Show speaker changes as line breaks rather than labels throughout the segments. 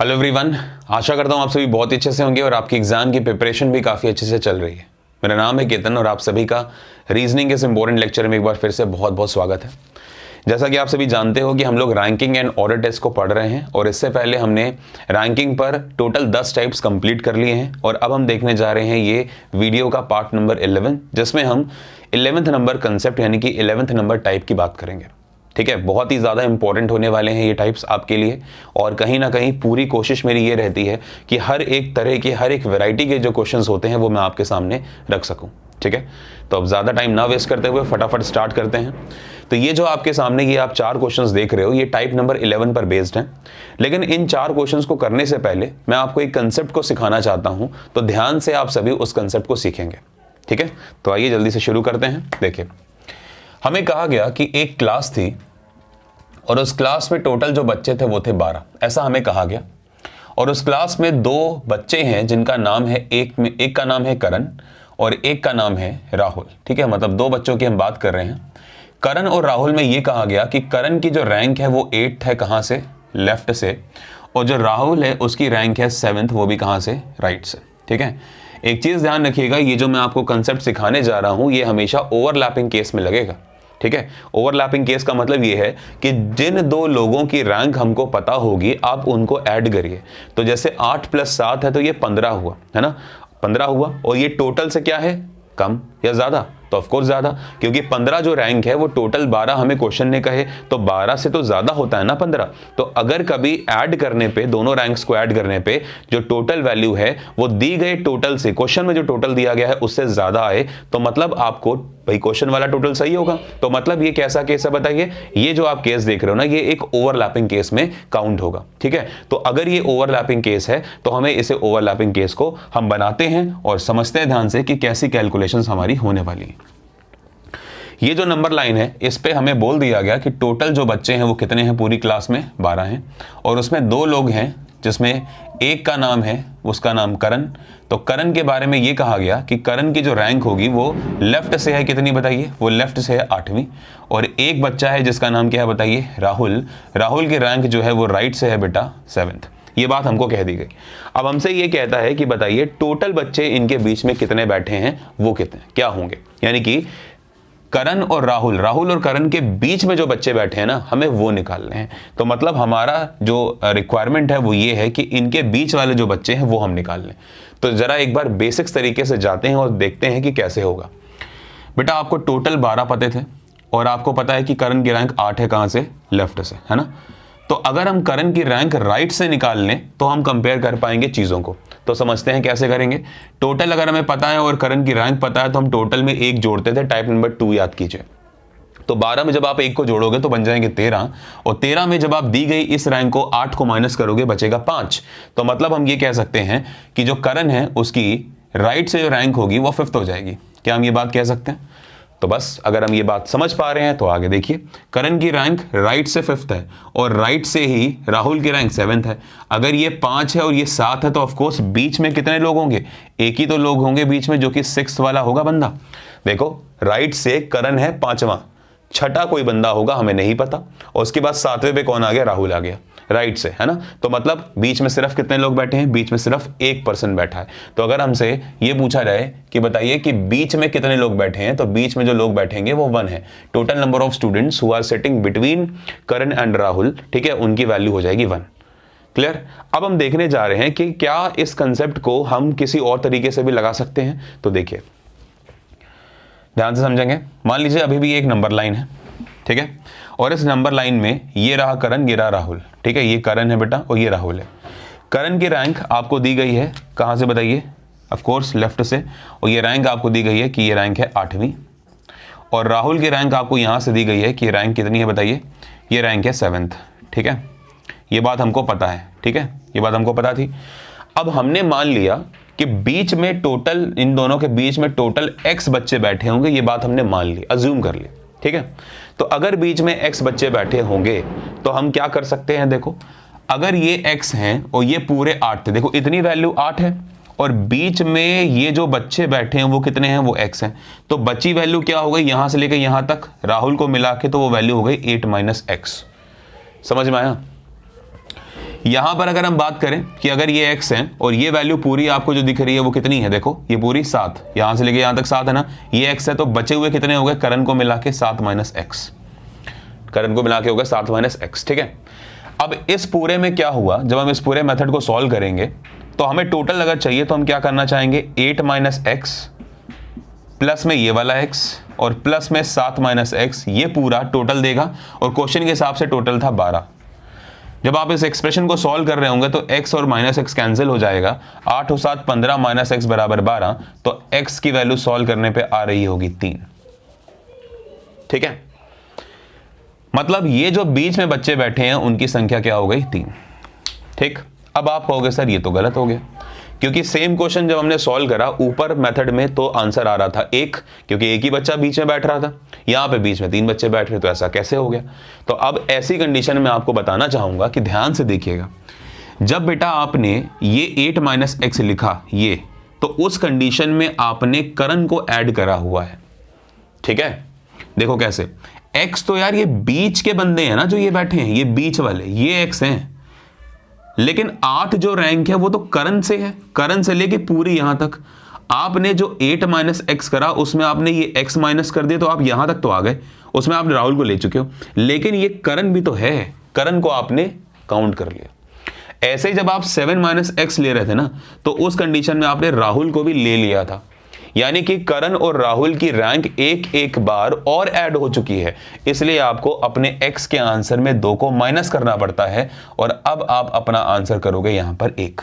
Hello everyone, आशा करता हूँ आप सभी बहुत ही अच्छे से होंगे और आपकी एग्जाम की प्रिपरेशन भी काफ़ी अच्छे से चल रही है। मेरा नाम है केतन और आप सभी का रीजनिंग के इस इंपॉर्टेंट लेक्चर में एक बार फिर से बहुत बहुत स्वागत है। जैसा कि आप सभी जानते हो कि हम लोग रैंकिंग एंड ऑर्डर टेस्ट को पढ़ रहे हैं और इससे पहले हमने रैंकिंग पर टोटल 10 टाइप्स कंप्लीट कर लिए हैं और अब हम देखने जा रहे हैं ये वीडियो का पार्ट नंबर 11, जिसमें हम 11th नंबर कंसेप्ट यानी कि 11th नंबर टाइप की बात करेंगे। ठीक है, बहुत ही ज़्यादा इंपॉर्टेंट होने वाले हैं ये टाइप्स आपके लिए और कहीं ना कहीं पूरी कोशिश मेरी ये रहती है कि हर एक तरह के हर एक वैरायटी के जो क्वेश्चंस होते हैं वो मैं आपके सामने रख सकूं। ठीक है, तो अब ज़्यादा टाइम ना वेस्ट करते हुए फटाफट स्टार्ट करते हैं। तो ये जो आपके सामने ये आप 4 क्वेश्चंस देख रहे हो ये टाइप नंबर 11 पर बेस्ड हैं, लेकिन इन 4 क्वेश्चंस को करने से पहले मैं आपको एक कंसेप्ट को सिखाना चाहता हूँ, तो ध्यान से आप सभी उस कंसेप्ट को सीखेंगे। ठीक है, तो आइए जल्दी से शुरू करते हैं। देखिए, हमें कहा गया कि एक क्लास थी और उस क्लास में टोटल जो बच्चे थे वो थे 12, ऐसा हमें कहा गया। और उस क्लास में 2 बच्चे हैं जिनका नाम है एक का नाम है करण और एक का नाम है राहुल। ठीक है, मतलब 2 बच्चों की हम बात कर रहे हैं। करण और राहुल में ये कहा गया कि करण की जो रैंक है वो 8th है, कहाँ से? लेफ्ट से, और जो राहुल है उसकी रैंक है 7th, वो भी कहाँ से? राइट से। ठीक है, एक चीज़ ध्यान रखिएगा, ये जो मैं आपको कंसेप्ट सिखाने जा रहा हूँ ये हमेशा ओवरलैपिंग केस में लगेगा। ठीक है, ओवरलैपिंग केस का मतलब ये है कि जिन 2 लोगों की रैंक हमको पता होगी आप उनको ऐड करिए। तो जैसे 8 + 7 है तो ये 15 हुआ, है ना? 15 हुआ और ये टोटल से क्या है? कम या ज़्यादा? तो ऑफ कोर्स ज़्यादा, क्योंकि 15 जो रैंक है वो टोटल 12 हमें क्वेश्चन ने कहे तो 12 से तो ज़्यादा होता है ना 15। तो अगर कभी ऐड करने पे, दोनों रैंक्स को ऐड करने पे जो टोटल वैल्यू है वो दी गए टोटल से, क्वेश्चन में जो टोटल दिया गया है उससे ज़्यादा आए तो मतलब आपको भाई क्वेश्चन वाला टोटल सही होगा। तो मतलब ये कैसा केस है बताइए? ये जो आप केस देख रहे हो ना ये एक ओवरलैपिंग केस में काउंट होगा। ठीक है, तो अगर ये ओवरलैपिंग केस है तो हमें इसे ओवरलैपिंग केस को हम बनाते हैं और समझते हैं ध्यान से कि कैसी कैलकुलेशंस हमारी होने वाली है। ये जो नंबर लाइन है इस पे हमें बोल दिया गया कि टोटल जो बच्चे हैं वो कितने हैं? पूरी क्लास में 12 हैं और उसमें 2 लोग हैं जिसमें एक का नाम है, उसका नाम करण। तो करण के बारे में ये कहा गया कि करण की जो रैंक होगी वो लेफ्ट से है, कितनी बताइए? वो लेफ्ट से है 8वीं। और एक बच्चा है जिसका नाम क्या है बताइए? राहुल। राहुल की रैंक जो है वो राइट से है बेटा 7th। ये बात हमको कह दी गई। अब हमसे ये कहता है कि बताइए टोटल बच्चे इनके बीच में कितने बैठे हैं, वो कितने क्या होंगे? यानी कि करण और राहुल और करण के बीच में जो बच्चे बैठे हैं ना हमें वो निकालने हैं। तो मतलब हमारा जो रिक्वायरमेंट है वो ये है कि इनके बीच वाले जो बच्चे हैं वो हम निकाल लें। तो जरा एक बार बेसिक्स तरीके से जाते हैं और देखते हैं कि कैसे होगा। बेटा आपको टोटल 12 पते थे और आपको पता है कि करण की रैंक 8 है, कहाँ से? लेफ्ट से, है ना? तो अगर हम करण की रैंक राइट से निकाल लें तो हम कंपेयर कर पाएंगे चीज़ों को। तो समझते हैं कैसे करेंगे। टोटल अगर हमें पता है और करण की रैंक पता है तो हम टोटल में 1 जोड़ते थे, टाइप नंबर 2 याद कीजिए। तो 12 में जब आप 1 को जोड़ोगे तो बन जाएंगे 13 और 13 में जब आप दी गई इस रैंक को 8 को माइनस करोगे बचेगा 5। तो मतलब हम ये कह सकते हैं कि जो करण है उसकी राइट से जो रैंक होगी वो 5th हो जाएगी। क्या हम ये बात कह सकते हैं? तो बस अगर हम ये बात समझ पा रहे हैं तो आगे देखिए, करण की रैंक राइट से 5th है और राइट से ही राहुल की रैंक 7th है। अगर ये 5 है और ये 7 है तो ऑफकोर्स बीच में कितने लोग होंगे? एक ही तो लोग होंगे बीच में, जो कि 6th वाला होगा बंदा। देखो राइट से करण है 5वां, 6ठा कोई बंदा होगा हमें नहीं पता, और उसके बाद 7वें पे कौन आ गया? राहुल आ गया राइट से, है ना? तो मतलब बीच में सिर्फ कितने लोग बैठे हैं? बीच में सिर्फ 1 पर्सन बैठा है। तो अगर हमसे ये पूछा जाए कि बताइए कि बीच में कितने लोग बैठे हैं, तो बीच में जो लोग बैठेंगे वो 1 है। Total number of students who are sitting between Karan and Rahul, ठीक है, उनकी वैल्यू हो जाएगी 1। क्लियर? अब हम देखने जा रहे हैं कि क्या इस कंसेप्ट को हम किसी और तरीके से भी लगा सकते हैं। तो देखिए ध्यान से समझेंगे। मान लीजिए अभी भी एक नंबर लाइन है, ठीक है, और इस नंबर लाइन में ये रहा करण, ये रहा राहुल। ठीक है, ये करण है बेटा और ये राहुल है। करण की रैंक आपको दी गई है कहाँ से बताइए? ऑफ कोर्स लेफ्ट से, और ये रैंक आपको दी गई है कि ये रैंक है 8वीं। और राहुल की रैंक आपको यहाँ से दी गई है कि रैंक कितनी है बताइए? ये रैंक है 7th। ठीक है, ये बात हमको पता है। ठीक है, ये बात हमको पता थी। अब हमने मान लिया कि बीच में टोटल, इन दोनों के बीच में टोटल x बच्चे बैठे होंगे, ये बात हमने मान ली, अज्यूम कर ली। ठीक है, तो अगर बीच में x बच्चे बैठे होंगे तो हम क्या कर सकते हैं? देखो अगर ये x हैं और ये पूरे 8 थे, देखो इतनी वैल्यू 8 है और बीच में ये जो बच्चे बैठे हैं वो कितने हैं? वो x हैं। तो बची वैल्यू क्या हो गई? यहां से लेकर यहां तक राहुल को मिला के तो वो वैल्यू हो गई 8 - x। समझ में आया? यहां पर अगर हम बात करें कि अगर ये x है और ये वैल्यू पूरी आपको जो दिख रही है वो कितनी है, देखो ये पूरी 7, यहां से लेके यहां तक 7 है ना, ये x है, तो बचे हुए कितने हो गए करण को मिला के 7 माइनस एक्स, करण को मिला के हो गया 7 माइनस एक्स। ठीक है, अब इस पूरे में क्या हुआ, जब हम इस पूरे मेथड को सॉल्व करेंगे तो हमें टोटल अगर चाहिए तो हम क्या करना चाहेंगे, 8 माइनस एक्स प्लस में ये वाला x और प्लस में 7 माइनस एक्स, ये पूरा टोटल देगा और क्वेश्चन के हिसाब से टोटल था 12। जब आप इस एक्सप्रेशन को सॉल्व कर रहे होंगे तो x और माइनस एक्स कैंसिल हो जाएगा, 8 और 7 15 माइनस एक्स बराबर 12, तो x की वैल्यू सॉल्व करने पे आ रही होगी 3। ठीक है, मतलब ये जो बीच में बच्चे बैठे हैं उनकी संख्या क्या हो गई, 3। ठीक, अब आप कहोगे सर ये तो गलत हो गया, क्योंकि सेम क्वेश्चन जब हमने सॉल्व करा ऊपर मेथड में तो आंसर आ रहा था 1, क्योंकि एक ही बच्चा बीच में बैठ रहा था, यहाँ पे बीच में 3 बच्चे बैठ रहे, तो ऐसा कैसे हो गया। तो अब ऐसी कंडीशन में आपको बताना चाहूंगा कि ध्यान से देखिएगा, जब बेटा आपने ये 8 माइनस एक्स लिखा ये, तो उस कंडीशन में आपने करण को ऐड करा हुआ है। ठीक है, देखो कैसे, एक्स तो यार ये बीच के बंदे हैं ना जो ये बैठे हैं, ये बीच वाले ये एक्स हैं, लेकिन 8 जो रैंक है वो तो करण से है, करण से लेके पूरी यहां तक। आपने जो 8 माइनस एक्स करा उसमें आपने ये x माइनस कर दिया, तो आप यहां तक तो आ गए, उसमें आपने राहुल को ले चुके हो, लेकिन ये करण भी तो है, करण को आपने काउंट कर लिया। ऐसे ही जब आप 7 माइनस एक्स ले रहे थे ना, तो उस कंडीशन में आपने राहुल को भी ले लिया था, यानी कि करण और राहुल की रैंक एक बार और ऐड हो चुकी है, इसलिए आपको अपने x के आंसर में 2 को माइनस करना पड़ता है, और अब आप अपना आंसर करोगे यहां पर 1।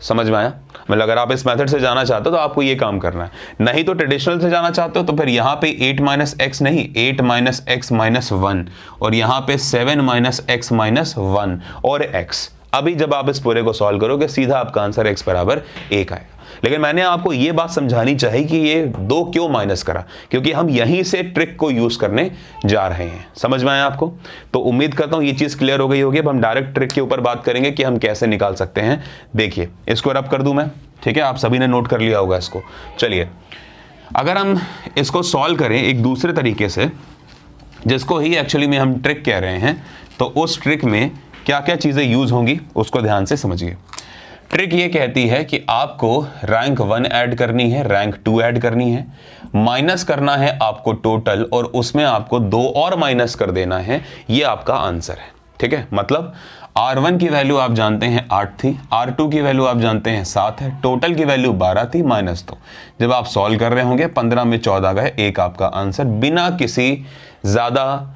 समझ में आया? मतलब अगर आप इस मेथड से जाना चाहते हो तो आपको ये काम करना है, नहीं तो ट्रेडिशनल से जाना चाहते हो तो फिर यहां पे 8 माइनस एक्स नहीं, 8 माइनस एक्स माइनस 1, और यहां पे 7 माइनस एक्स माइनस 1 और x। अभी जब आप इस पूरे को सॉल्व करोगे सीधा आपका आंसर x बराबर 1 आएगा। लेकिन मैंने आपको यह बात समझानी चाहिए कि ये 2 क्यों माइनस करा, क्योंकि हम यहीं से ट्रिक को यूज करने जा रहे हैं। समझ में आया आपको? तो उम्मीद करता हूं ये चीज क्लियर हो गई होगी। अब हम डायरेक्ट ट्रिक के ऊपर बात करेंगे कि हम कैसे निकाल सकते हैं। देखिए, इसको रब कर दूं मैं, ठीक है, आप सभी ने नोट कर लिया होगा इसको। चलिए, अगर हम इसको सॉल्व करें एक दूसरे तरीके से, जिसको ही एक्चुअली में हम ट्रिक कह रहे हैं, तो उस ट्रिक में क्या क्या चीजें यूज होंगी उसको ध्यान से समझिए। ट्रिक ये कहती है कि आपको रैंक 1 ऐड करनी है, रैंक 2 ऐड करनी है, माइनस करना है आपको टोटल, और उसमें आपको 2 और माइनस कर देना है, ये आपका आंसर है। ठीक है, मतलब R1 की वैल्यू आप जानते हैं 8 थी, R2 की वैल्यू आप जानते हैं 7 है, टोटल की वैल्यू 12 थी माइनस 2। जब आप सॉल्व कर रहे होंगे 15 में 14 गए, 1 आपका आंसर। बिना किसी ज्यादा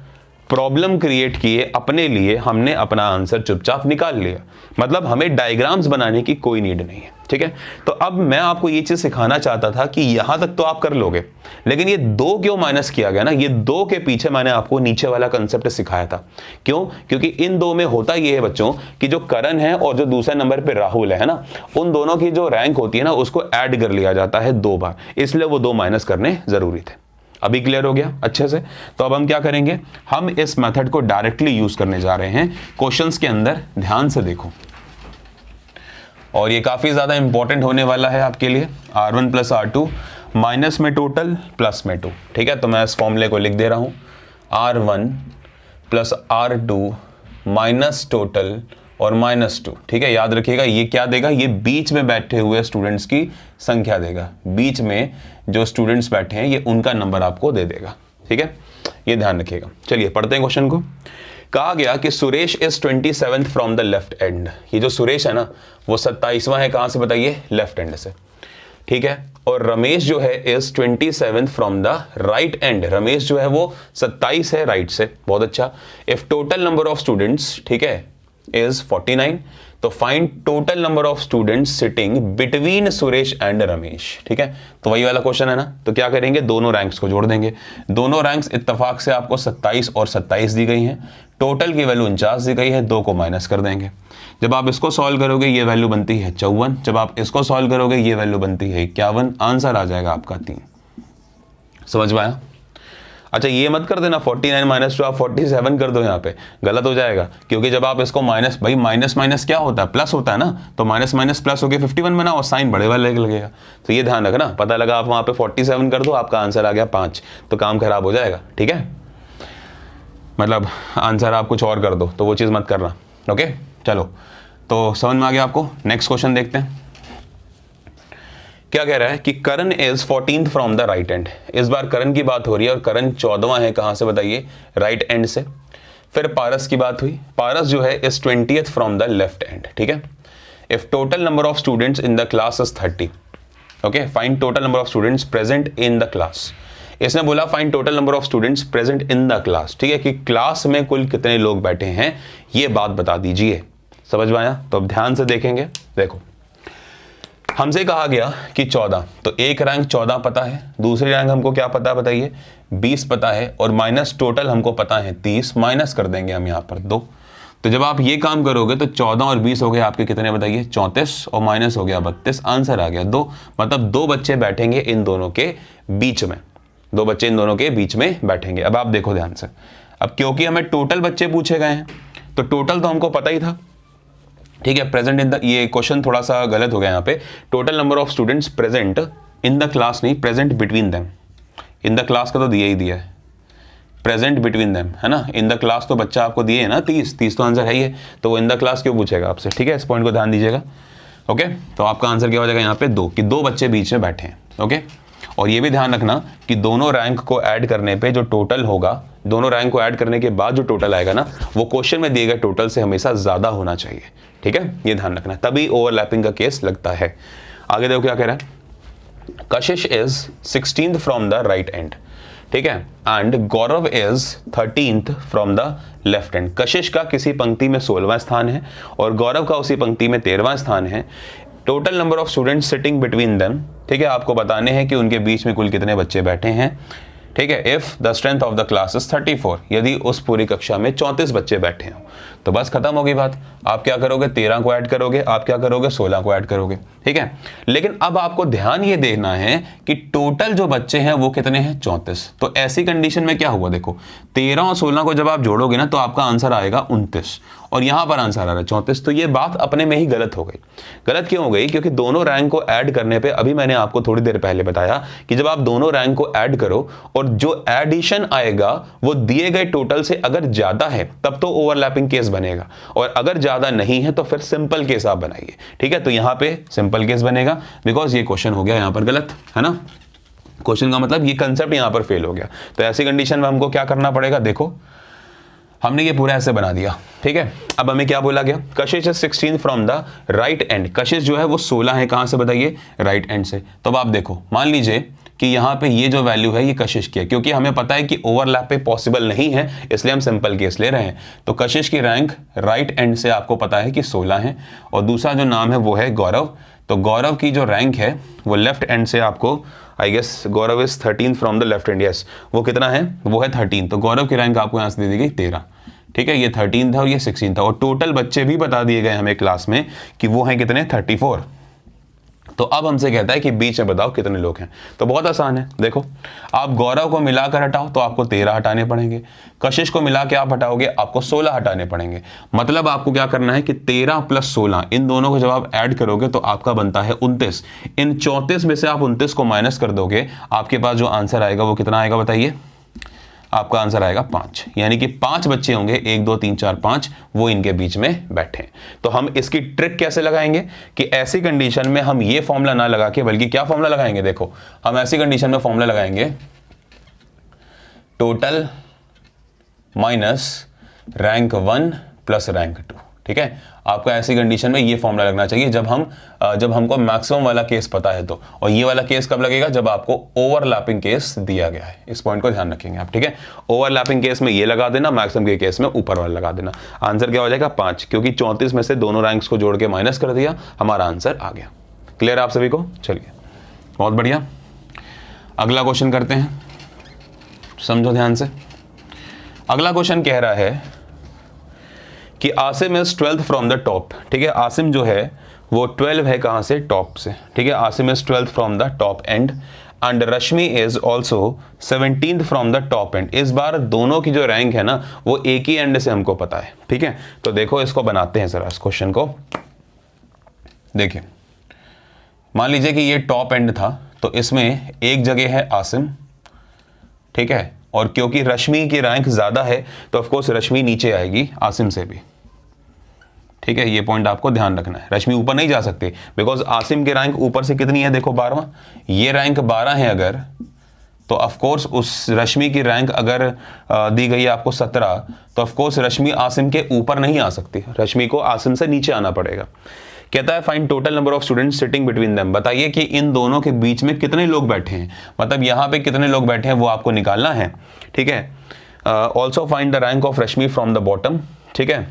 प्रॉब्लम क्रिएट किए अपने लिए हमने अपना आंसर चुपचाप निकाल लिया। मतलब हमें डायग्राम्स बनाने की कोई नीड नहीं है। ठीक है, तो अब मैं आपको ये चीज सिखाना चाहता था कि यहां तक तो आप कर लोगे, लेकिन ये 2 क्यों माइनस किया गया ना, ये 2 के पीछे मैंने आपको नीचे वाला कंसेप्ट सिखाया था। क्यों? क्योंकि इन 2 में होता ये है बच्चों कि जो करण है और जो दूसरे नंबर पे राहुल है ना, उन दोनों की जो रैंक होती है ना उसको ऐड कर लिया जाता है 2 बार, इसलिए वो 2 माइनस करने जरूरी थे। अभी क्लियर हो गया अच्छे से? तो अब हम क्या करेंगे, हम इस मेथड को डायरेक्टली यूज करने जा रहे हैं क्वेश्चंस के अंदर। ध्यान से देखो, और ये काफी ज्यादा इंपॉर्टेंट होने वाला है आपके लिए। R1 प्लस R2 माइनस में टोटल प्लस में 2। ठीक है, तो मैं इस फॉर्मूले को लिख दे रहा हूं, R1 plus R2 minus total और माइनस 2। ठीक है, याद रखिएगा ये क्या देगा, ये बीच में बैठे हुए स्टूडेंट्स की संख्या देगा। बीच में जो स्टूडेंट्स बैठे हैं ये उनका नंबर आपको दे देगा। ठीक है, ये ध्यान रखिएगा। चलिए पढ़ते हैं क्वेश्चन को। कहा गया कि Suresh is 27th from the left and. ये जो सुरेश है ना वो 27वां है, कहां से बताइए, लेफ्ट एंड से। ठीक है, और रमेश जो है is 27th from the right and. Ramesh जो है वो 27 है राइट से। बहुत अच्छा। If total number of students, ठीक है, is 49, तो find total number of students sitting between Suresh and Ramesh. ठीक है, तो वही वाला क्वेश्चन है ना, तो क्या करेंगे, दोनों रैंक्स को जोड़ देंगे। दोनों रैंक्स इत्तेफाक से आपको 27 और 27 दी गई हैं, टोटल की वैल्यू 49 दी गई है, 2 को माइनस कर देंगे। जब आप इसको सॉल्व करोगे ये वैल्यू बनती है 54, जब आप इसको सॉल्व करोगे ये वैल्यू बनती है 51, आंसर आ जाएगा आपका 3। समझ में आया? अच्छा, ये मत कर देना 49 माइनस 2 आप 47 कर दो, यहाँ पे गलत हो जाएगा, क्योंकि जब आप इसको माइनस, भाई माइनस माइनस क्या होता है, प्लस होता है ना, तो माइनस माइनस प्लस होके 51 बना और साइन बड़े वाले लगेगा। तो ये ध्यान रखना, पता लगा आप वहां पे 47 कर दो, आपका आंसर आ गया 5, तो काम खराब हो जाएगा। ठीक है, मतलब आंसर आप कुछ और कर दो, तो वो चीज मत करना। ओके चलो, तो समझ में आ गया आपको। नेक्स्ट क्वेश्चन देखते हैं क्या कह रहा है कि Karan is 14th from the right end. इस बार करण की बात हो रही है और करण 14वां है, कहां से बताइए, राइट एंड से। फिर पारस की बात हुई, पारस जो है is 20th from the left and, ठीक है। If total number of students in the class is 30, okay, find total number of students present in the class. इसने बोला find total number of students present in the class, ठीक है, कि class में कुल कितने लोग बैठे हैं ये बात बता दीजिए। समझ में आया? तो अब ध्यान से देखेंगे। देखो हमसे कहा गया कि 14, तो एक रैंक 14 पता है, दूसरी रैंक हमको क्या पता है बताइए, 20 पता है, और माइनस टोटल हमको पता है 30, माइनस कर देंगे हम यहाँ पर 2। तो जब आप ये काम करोगे तो 14 और 20 हो गए आपके कितने बताइए, 34, और माइनस हो गया 32, आंसर आ गया 2। मतलब 2 बच्चे बैठेंगे इन दोनों के बीच में, 2 बच्चे इन दोनों के बीच में बैठेंगे। अब आप देखो ध्यान से, अब क्योंकि हमें टोटल बच्चे पूछे गए हैं तो टोटल तो हमको पता ही था, ठीक है। प्रेजेंट इन द, ये क्वेश्चन थोड़ा सा गलत हो गया यहाँ पे, total number of students present in the class नहीं, present between them. In the class का तो दिया ही दिया है, प्रेजेंट बिटवीन देम है ना। इन द क्लास तो बच्चा आपको दिए है ना 30 तो आंसर है ही है, तो वो इन द क्लास क्यों पूछेगा आपसे, ठीक है। इस पॉइंट को ध्यान दीजिएगा, ओके। तो आपका आंसर क्या हो जाएगा यहाँ पे 2, कि 2 बच्चे बीच में बैठे हैं, ओके। और ये भी ध्यान रखना कि दोनों रैंक को ऐड करने पे जो टोटल होगा, दोनों रैंक को ऐड करने के बाद जो टोटल आएगा ना, वो क्वेश्चन में दिए गए टोटल से हमेशा ज्यादा होना चाहिए, ठीक है। ये ध्यान रखना, तभी ओवरलैपिंग का केस लगता है। आगे देखो क्या कह रहा है, कशिश is 16th from the right and, ठीक है, and Gaurav is 13th from the left and. कशिश का किसी पंक्ति में 16वां स्थान है और गौरव का उसी पंक्ति में 13वां स्थान है। Total number of students sitting between them, ठीक है, आपको बताने हैं कि उनके बीच में कुल कितने बच्चे बैठे हैं, ठीक है। If the strength of the class is 34, यदि उस पूरी कक्षा में 34 बच्चे बैठे हैं, तो बस खत्म होगी बात। आप क्या करोगे, 13 को ऐड करोगे, आप क्या करोगे, 16 को ऐड करोगे, ठीक है। लेकिन अब आपको ध्यान ये देना है कि टोटल जो बच्चे हैं वो कितने हैं, 34। तो ऐसी कंडीशन में क्या हुआ, देखो 13 और 16 को जब आप जोड़ोगे ना तो आपका आंसर आएगा 29, और यहां पर आंसर आ रहा है 34। तो ये बात अपने में ही गलत हो गई। गलत क्यों हो गई, क्योंकि दोनों रैंक को ऐड करने पे, अभी मैंने आपको थोड़ी देर पहले बताया कि जब आप दोनों रैंक को ऐड करो और जो एडिशन आएगा वो दिए गए टोटल से अगर ज्यादा है तब तो ओवरलैपिंग केस बनेगा, और अगर ज्यादा नहीं है तो फिर सिंपल केस आप बनाइए, ठीक है। तो यहां पे सिंपल केस बनेगा, बिकॉज ये क्वेश्चन हो गया यहां पर गलत, है ना। क्वेश्चन का मतलब ये कंसेप्ट यहां पर फेल हो गया। तो ऐसी कंडीशन में हमको क्या करना पड़ेगा, देखो हमने ये पूरा ऐसे बना दिया, ठीक है। अब हमें क्या बोला गया, कशिश is 16 from the right and. कशिश जो है वो 16 है, कहां से बताइए, राइट एंड से। तो अब आप देखो, मान लीजिए कि यहां पे ये जो वैल्यू है ये कशिश की है, क्योंकि हमें पता है कि ओवरलैप पे पॉसिबल नहीं है, इसलिए हम सिंपल केस ले रहे हैं। तो कशिश की रैंक राइट एंड से आपको पता है कि 16 है, और दूसरा जो नाम है वो है गौरव। तो गौरव की जो रैंक है वो लेफ्ट एंड से आपको, I guess Gaurav is 13 from the left end, yes वो कितना है, वो है 13। तो गौरव की रैंक आपको यहां से दे दी गई 13, ठीक है। ये 13 था और ये 16 था, और टोटल बच्चे भी बता दिए गए हमें क्लास में कि वो हैं कितने, 34। तो अब हमसे कहता है कि बीच में बताओ कितने लोग हैं। तो बहुत आसान है, देखो आप गौरव को मिलाकर हटाओ तो आपको 13 हटाने पड़ेंगे, कशिश को मिला के आप हटाओगे आपको 16 हटाने पड़ेंगे। मतलब आपको क्या करना है कि 13 + 16 इन दोनों को जब आप ऐड करोगे तो आपका बनता है 29। इन 34 में से आप 29 को माइनस कर दोगे, आपके पास जो आंसर आएगा वो कितना आएगा बताइए, आपका आंसर आएगा 5। यानी कि 5 बच्चे होंगे, 1 2 3 4 5, वो इनके बीच में बैठे। तो हम इसकी ट्रिक कैसे लगाएंगे कि ऐसी कंडीशन में हम ये फॉर्मूला ना लगा के, बल्कि क्या फॉर्मूला लगाएंगे, देखो हम ऐसी कंडीशन में फॉर्मूला लगाएंगे टोटल माइनस रैंक 1 + रैंक 2, ठीक है। आपका ऐसी कंडीशन में ये फॉर्मूला लगना चाहिए जब हमको मैक्सिमम वाला केस पता है तो, और ये वाला केस कब लगेगा, जब आपको ओवरलैपिंग केस दिया गया है। इस पॉइंट को ध्यान रखेंगे आप, ठीक है। ओवरलैपिंग केस में ये लगा देना, मैक्सिमम के केस में ऊपर वाला लगा देना। आंसर क्या हो जाएगा 5, क्योंकि 34 में से दोनों रैंक्स को जोड़ के माइनस कर दिया, हमारा आंसर आ गया। क्लियर आप सभी को, चलिए बहुत बढ़िया। अगला क्वेश्चन करते हैं, समझो ध्यान से। अगला क्वेश्चन कह रहा है कि Asim is 12th from the top, ठीक है। आसिम जो है वो 12 है, कहां से, टॉप से, ठीक है। Asim is 12th from the top and and Rashmi is also 17th from the top and. इस बार दोनों की जो रैंक है ना वो एक ही एंड से हमको पता है, ठीक है। तो देखो इसको बनाते हैं जरा, इस क्वेश्चन को देखिए। मान लीजिए कि ये टॉप एंड था, तो इसमें एक जगह है आसिम, ठीक है, और क्योंकि रश्मि की रैंक ज्यादा है तो ऑफकोर्स रश्मि नीचे आएगी आसिम से भी, ठीक है, ये पॉइंट आपको ध्यान रखना है। रश्मि ऊपर नहीं जा सकती बिकॉज आसिम की रैंक ऊपर से कितनी है, देखो 12वां, ये रैंक 12 है अगर, तो ऑफकोर्स उस रश्मि की रैंक अगर दी गई है आपको 17, तो ऑफकोर्स रश्मि आसिम के ऊपर नहीं आ सकती, रश्मि को आसिम से नीचे आना पड़ेगा। कहता है find total number of students sitting between them, बताइए कि इन दोनों के बीच में कितने लोग बैठे हैं, मतलब यहाँ पे कितने लोग बैठे हैं वो आपको निकालना है। ठीक है, also find the rank of Rashmi from the bottom. ठीक है,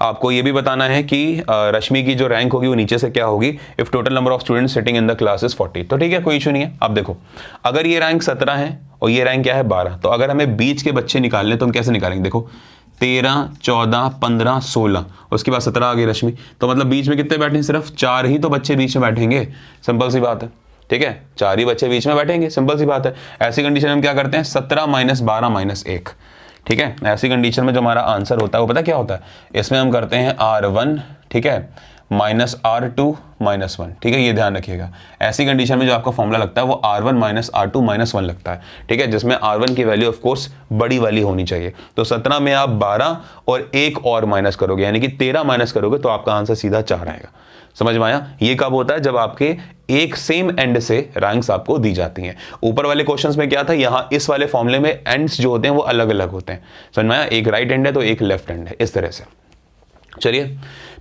आपको ये भी बताना है कि रश्मि की जो रैंक होगी वो नीचे से क्या होगी, if total number of students sitting in the class is 40। तो ठीक है, कोई इशू नहीं है। अब देखो, अगर ये रैंक 17 है और ये रैंक क्या है 12, तो अगर हमें बीच के बच्चे निकालने तो हम कैसे निकालेंगे, देखो 13, 14, 15, 16, उसके बाद 17 आ गई रश्मि, तो मतलब बीच में कितने बैठे, सिर्फ 4 ही तो बच्चे बीच में बैठेंगे, सिंपल सी बात है। ठीक है, 4 ही बच्चे बीच में बैठेंगे, सिंपल सी बात है। ऐसी कंडीशन में हम क्या करते हैं, 17 - 12 - 1। ठीक है, ऐसी कंडीशन में जो हमारा आंसर होता है वो पता क्या होता है, इसमें हम करते हैं R1, ठीक है, -R2 - 1। ठीक है, ये ध्यान रखिएगा। ऐसी कंडीशन में जो आपका फॉर्मूला लगता है वो R1 - R2 - 1 लगता है। ठीक है, जिसमें R1 की वैल्यू ऑफ कोर्स बड़ी वाली होनी चाहिए। तो 17 में आप 12 और 1 और माइनस करोगे, यानी कि 13 माइनस करोगे तो आपका आंसर सीधा 4 आएगा। समझ में आया? ये कब होता है, जब आपके एक सेम एंड से रैंक्स आपको दी जाती हैं। ऊपर वाले क्वेश्चंस में क्या था, यहाँ इस वाले फॉर्मूले में एंड्स जो होते हैं वो अलग अलग होते हैं। समझ में आया? एक राइट एंड है तो एक लेफ्ट एंड है, इस तरह से। चलिए,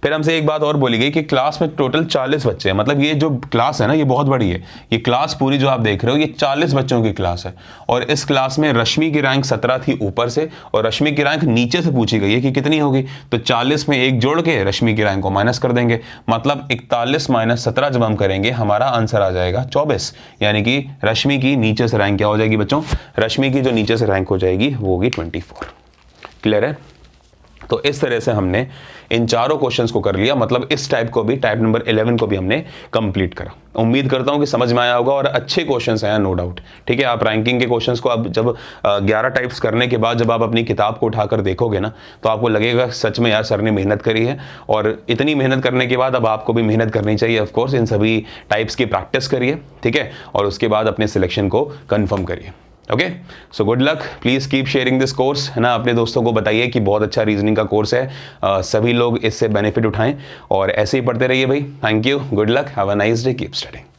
फिर हमसे एक बात और बोली गई कि क्लास में टोटल 40 बच्चे हैं, मतलब ये जो क्लास है ना ये बहुत बड़ी है। ये क्लास पूरी जो आप देख रहे हो ये 40 बच्चों की क्लास है, और इस क्लास में रश्मि की रैंक 17 थी ऊपर से, और रश्मि की रैंक नीचे से पूछी गई है कि कितनी होगी, तो 40 में 1 जोड़ के रश्मि की रैंक को माइनस कर देंगे, मतलब 41 - 17 जब हम करेंगे हमारा आंसर आ जाएगा 24, यानी कि रश्मि की नीचे से रैंक क्या हो जाएगी बच्चों, रश्मि की जो नीचे से रैंक हो जाएगी वो होगी 24। क्लियर है? तो इस तरह से हमने इन चारों क्वेश्चंस को कर लिया, मतलब इस टाइप को भी, टाइप नंबर 11 को भी हमने कंप्लीट करा। उम्मीद करता हूं कि समझ में आया होगा और अच्छे क्वेश्चंस आया, नो डाउट। ठीक है, आप रैंकिंग के क्वेश्चंस को अब जब 11 टाइप्स करने के बाद जब आप अपनी किताब को उठाकर देखोगे ना, तो आपको लगेगा सच में यार सर ने मेहनत करी है, और इतनी मेहनत करने के बाद अब आपको भी मेहनत करनी चाहिए। ऑफकोर्स इन सभी टाइप्स की प्रैक्टिस करिए, ठीक है, और उसके बाद अपने सिलेक्शन को कन्फर्म करिए। Okay, so good luck, please keep sharing this course, है ना। अपने दोस्तों को बताइए कि बहुत अच्छा रीजनिंग का कोर्स है, सभी लोग इससे बेनिफिट उठाएं और ऐसे ही पढ़ते रहिए भाई। Thank you, good luck, have a nice day, keep studying.